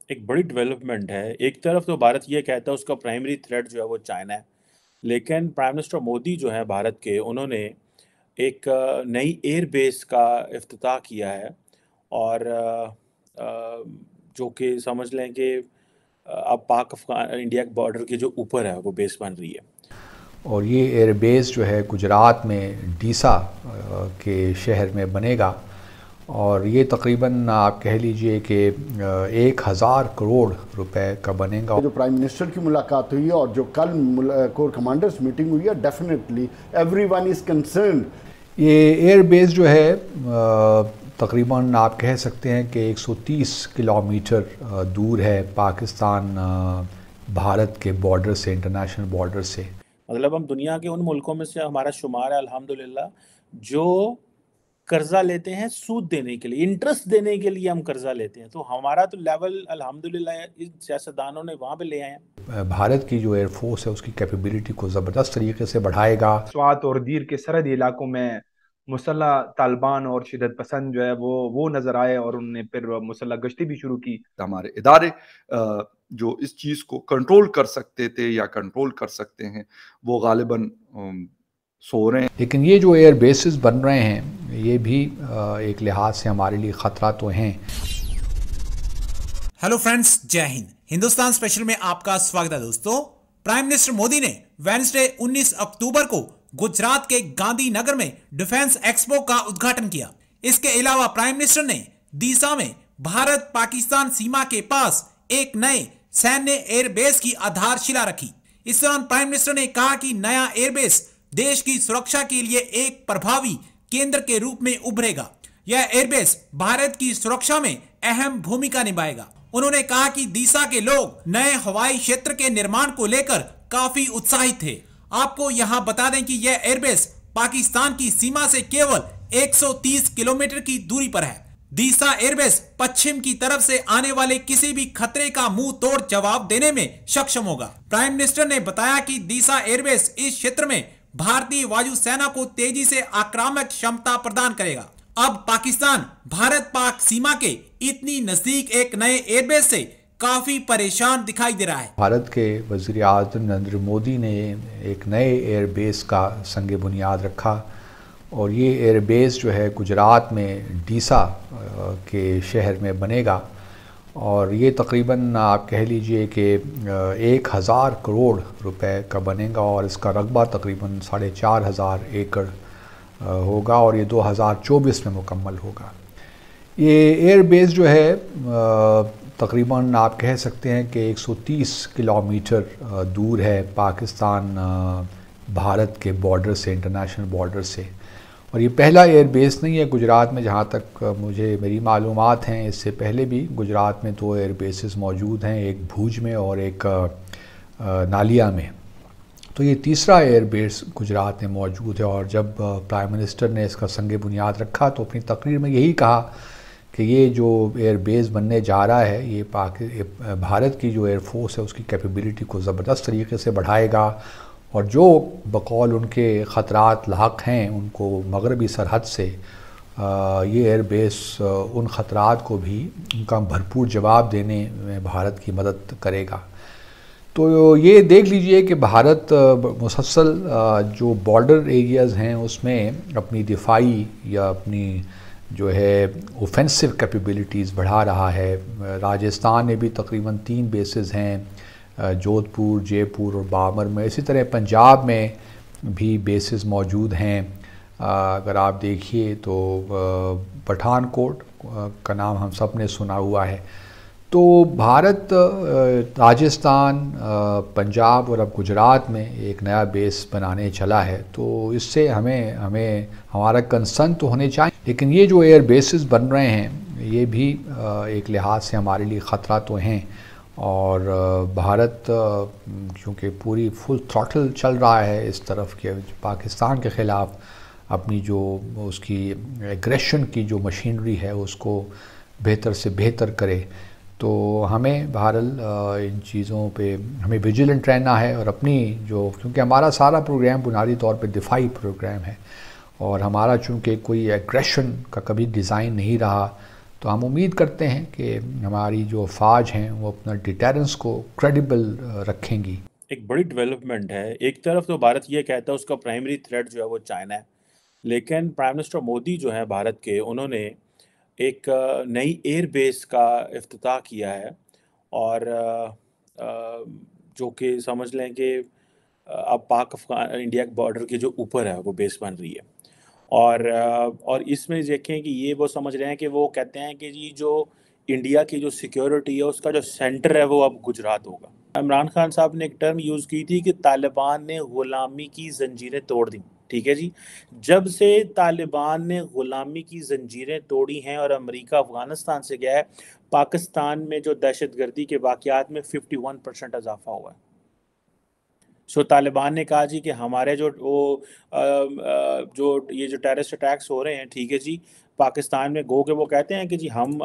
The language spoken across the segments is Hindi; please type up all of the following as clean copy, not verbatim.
एक बड़ी डेवलपमेंट है। एक तरफ तो भारत ये कहता है उसका प्राइमरी थ्रेट जो है वो चाइना है। लेकिन प्राइम मिनिस्टर मोदी जो है भारत के, उन्होंने एक नई एयर बेस का इफ्तिताह किया है। और जो कि समझ लें कि अब पाक अफगान इंडिया के बॉर्डर के जो ऊपर है वो बेस बन रही है। और ये एयरबेस जो है गुजरात में डीसा के शहर में बनेगा। और ये तकरीबन आप कह लीजिए कि 1,000 करोड़ रुपए का बनेगा। जो प्राइम मिनिस्टर की मुलाकात हुई है और जो कल कोर कमांडर्स मीटिंग हुई है, डेफिनेटली एवरीवन इज कंसर्न्ड। ये एयरबेस जो है तकरीबन आप कह सकते हैं कि 130 किलोमीटर दूर है पाकिस्तान भारत के बॉर्डर से, इंटरनेशनल बॉर्डर से। मतलब हम दुनिया के उन मुल्कों में से हमारा शुमार है अल्हम्दुलिल्लाह, जो कर्जा लेते हैं सूद देने के लिए, इंटरेस्ट देने के लिए हम कर्जा लेते हैं। तो हमारा तो लेवल अल्हम्दुलिल्लाह इन सियासतदानों ने वहाँ पे ले आए हैं। भारत की जो एयरफोर्स है उसकी कैपेबिलिटी को ज़बरदस्त तरीके से बढ़ाएगा। स्वात और दीर के सरहदी इलाकों में मुसल्ह तालिबान और शिदत पसंद जो है वो नजर आए और उन्होंने फिर मुसल्ह गश्ती भी शुरू की। हमारे इदारे जो इस चीज को कंट्रोल कर सकते थे या कंट्रोल कर सकते हैं, वो गालिबन सो रहे हैं। लेकिन ये जो एयर बेसिस बन रहे हैं ये भी एक लिहाज से हमारे लिए खतरा तो हैं। हेलो फ्रेंड्स, जय हिंद। हिंदुस्तान स्पेशल में आपका स्वागत है दोस्तों। प्राइम मिनिस्टर मोदी ने वेडनेसडे 19 अक्टूबर को गुजरात के गांधीनगर में डिफेंस एक्सपो का उद्घाटन किया। इसके अलावा प्राइम मिनिस्टर ने दीसा में भारत पाकिस्तान सीमा के पास एक नए सैन्य एयरबेस की आधारशिला रखी। इस दौरान प्राइम मिनिस्टर ने कहा कि नया एयरबेस देश की सुरक्षा के लिए एक प्रभावी केंद्र के रूप में उभरेगा। यह एयरबेस भारत की सुरक्षा में अहम भूमिका निभाएगा। उन्होंने कहा कि दीसा के लोग नए हवाई क्षेत्र के निर्माण को लेकर काफी उत्साहित थे। आपको यहां बता दें कि यह एयरबेस पाकिस्तान की सीमा से केवल 130 किलोमीटर की दूरी पर है। दीसा एयरबेस पश्चिम की तरफ से आने वाले किसी भी खतरे का मुंह तोड़ जवाब देने में सक्षम होगा। प्राइम मिनिस्टर ने बताया कि दीसा एयरबेस इस क्षेत्र में भारतीय वायुसेना को तेजी से आक्रामक क्षमता प्रदान करेगा। अब पाकिस्तान भारत पाक सीमा के इतनी नजदीक एक नए एयरबेस से काफी परेशान दिखाई दे रहा है। भारत के वज़ीर आज़म नरेंद्र मोदी ने एक नए एयरबेस का संग बुनियाद रखा और ये एयरबेस जो है गुजरात में डीसा के शहर में बनेगा। और ये तकरीबन आप कह लीजिए कि 1,000 करोड़ रुपए का बनेगा और इसका रकबा तकरीबन 4,500 एकड़ होगा और ये 2024 में मुकम्मल होगा। ये एयरबेस जो है तकरीबन आप कह सकते हैं कि 130 किलोमीटर दूर है पाकिस्तान भारत के बॉर्डर से, इंटरनेशनल बॉर्डर से। और ये पहला एयरबेस नहीं है गुजरात में, जहाँ तक मुझे मेरी मालूमात हैं। इससे पहले भी गुजरात में 2 एयरबेसेस मौजूद हैं, एक भूज में और एक नालिया में। तो ये तीसरा एयरबेस गुजरात में मौजूद है। और जब प्राइम मिनिस्टर ने इसका संग बुनियाद रखा तो अपनी तकरीर में यही कहा कि ये जो एयरबेस बनने जा रहा है ये भारत की जो एयरफोर्स है उसकी कैपेबिलिटी को ज़बरदस्त तरीके से बढ़ाएगा और जो बकौल उनके ख़तरात लाक हैं उनको मगरबी सरहद से ये एयरबेस उन ख़तरात को भी उनका भरपूर जवाब देने में भारत की मदद करेगा। तो ये देख लीजिए कि भारत मुसलसल जो बॉर्डर एरियाज़ हैं उसमें अपनी दिफाई या अपनी जो है ऑफेंसिव कैपेबिलिटीज़ बढ़ा रहा है। राजस्थान में भी तकरीबन 3 बेसेस हैं, जोधपुर, जयपुर और बाबर में। इसी तरह पंजाब में भी बेसेस मौजूद हैं। अगर आप देखिए तो पठानकोट का नाम हम सब ने सुना हुआ है। तो भारत राजस्थान, पंजाब और अब गुजरात में एक नया बेस बनाने चला है। तो इससे हमें हमारा कंसर्न तो होने चाहिए, लेकिन ये जो एयर बेसिस बन रहे हैं ये भी एक लिहाज से हमारे लिए ख़तरा तो हैं। और भारत क्योंकि पूरी फुल थ्रॉटल चल रहा है इस तरफ के पाकिस्तान के ख़िलाफ़, अपनी जो उसकी एग्रेशन की जो मशीनरी है उसको बेहतर से बेहतर करे। तो हमें बहरहाल इन चीज़ों पे हमें विजिलेंट रहना है और अपनी जो, क्योंकि हमारा सारा प्रोग्राम बुनियादी तौर पे दिफाई प्रोग्राम है और हमारा चूँकि कोई एग्रेशन का कभी डिज़ाइन नहीं रहा, तो हम उम्मीद करते हैं कि हमारी जो फ़ौज हैं वो अपना डिटेरेंस को क्रेडिबल रखेंगी। एक बड़ी डेवलपमेंट है। एक तरफ तो भारत ये कहता है उसका प्राइमरी थ्रेट जो है वो चाइना है, लेकिन प्राइम मिनिस्टर मोदी जो है भारत के, उन्होंने एक नई एयर बेस का इफ्तिताह किया है। और जो कि समझ लें कि अब पाक अफगान इंडिया के बॉर्डर के जो ऊपर है वो बेस बन रही है। और इसमें देखें कि ये वो समझ रहे हैं कि वो कहते हैं कि जी जो इंडिया की जो सिक्योरिटी है उसका जो सेंटर है वो अब गुजरात होगा। इमरान खान साहब ने एक टर्म यूज़ की थी कि तालिबान ने ग़ुलामी की जंजीरें तोड़ दी। ठीक है जी। जब से तालिबान ने ग़ुलामी की जंजीरें तोड़ी हैं और अमेरिका अफ़गानिस्तान से गया है, पाकिस्तान में जो दहशतगर्दी के वाक़यात में 51% इजाफा हुआ है। सो तालिबान ने कहा जी कि हमारे जो जो ये जो टेररिस्ट अटैक्स हो रहे हैं, ठीक है जी, पाकिस्तान में गो के वो कहते हैं कि जी हम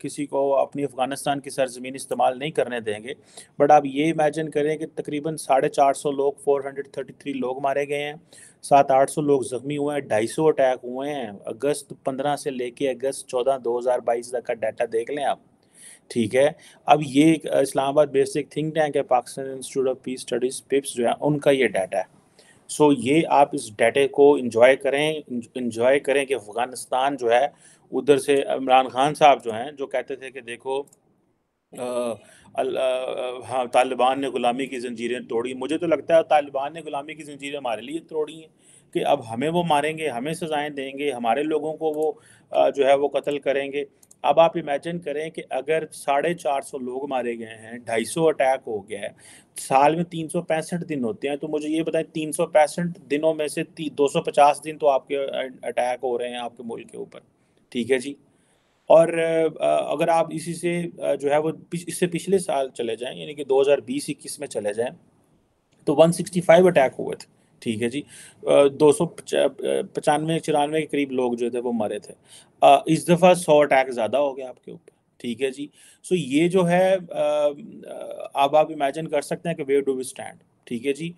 किसी को अपनी अफ़गानिस्तान की सरज़मीन इस्तेमाल नहीं करने देंगे। बट आप ये इमेजिन करें कि तकरीबन 450 लोग 433 लोग मारे गए हैं, 700-800 लोग ज़ख्मी हुए हैं, 250 अटैक हुए हैं। अगस्त 15 से लेके अगस्त 14 2022 तक का डाटा देख लें आप। ठीक है। अब ये एक इस्लामाबाद बेसिक थिंक टैंक है, Pakistan institute of peace studies पिप्स जो है, उनका ये डाटा है। सो ये आप इस डाटे को इंजॉय करें कि अफ़गानिस्तान जो है, उधर से इमरान खान साहब जो हैं, जो कहते थे कि देखो हाँ, तालिबान ने ग़ुलामी की ज़ंजीरें तोड़ी। मुझे तो लगता है तालिबान ने ग़ुलामी की ज़ंजीरें हमारे लिए तोड़ी हैं कि अब हमें वो मारेंगे, हमें सज़ाएँ देंगे, हमारे लोगों को वो जो है वो कत्ल करेंगे। अब आप इमेजिन करें कि अगर 450 लोग मारे गए हैं, 250 अटैक हो गया है, साल में 365 दिन होते हैं, तो मुझे ये बताएं 365 दिनों में से 250 दिन तो आपके अटैक हो रहे हैं आपके मुल्क के ऊपर। ठीक है जी। और अगर आप इसी से जो है वो इससे पिछले साल चले जाएं, यानी कि 2020-21 में चले जाएं, तो 165 अटैक हुए थे। ठीक है जी। 295-94 के करीब लोग जो थे वो मरे थे। इस दफ़ा 100 अटैक ज़्यादा हो गया आपके ऊपर। ठीक है जी। सो ये जो है अब आप इमेजिन कर सकते हैं कि वेयर डू वी स्टैंड। ठीक है जी।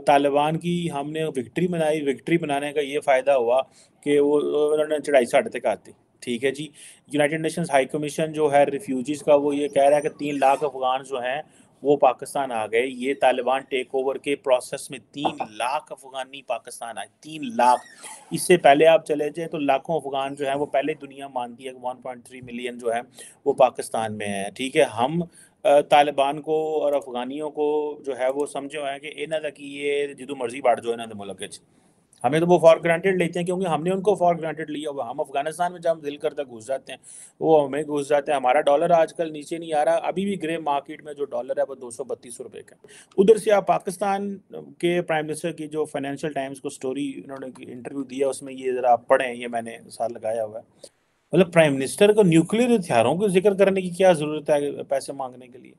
तालिबान की हमने विक्ट्री मनाई, विक्ट्री मनाने का ये फ़ायदा हुआ कि वो उन्होंने चढ़ाई साढ़े तक आती। ठीक है जी। यूनाइटेड नेशंस हाई कमीशन जो है रिफ्यूजीज़ का, वो ये कह रहा है कि 3 लाख अफ़गान जो हैं वो पाकिस्तान आ गए। ये तालिबान टेक ओवर के प्रोसेस में 3 लाख अफ़गानी पाकिस्तान आए, 3 लाख। इससे पहले आप चले जाएँ तो लाखों अफ़गान जो हैं वो पहले दुनिया मानती है कि 1.3 मिलियन जो है वो पाकिस्तान में है। ठीक है। हम तालिबान को और अफ़गानियों को जो है वो समझे हुए हैं कि इन्हां दा की ये जिदों मर्जी बढ़ जाओ इन्हां दे मुल्क विच। हमें तो वो फॉर ग्रांटेड लेते हैं क्योंकि हमने उनको फॉर ग्रांटेड लिया हुआ। हम अफ़गानिस्तान में जब दिल करता घुस जाते हैं, वो हमें घुस जाते हैं। हमारा डॉलर आजकल नीचे नहीं आ रहा। अभी भी ग्रे मार्केट में जो डॉलर है वो 232 रुपए का है। उधर से आप पाकिस्तान के प्राइम मिनिस्टर की जो फाइनेंशियल टाइम्स को स्टोरी उन्होंने इंटरव्यू दिया, उसमें ये ज़रा आप पढ़ें, ये मैंने साथ लगाया हुआ है। मतलब प्राइम मिनिस्टर को न्यूक्लियर हथियारों का ज़िक्र करने की क्या ज़रूरत है पैसे माँगने के लिए?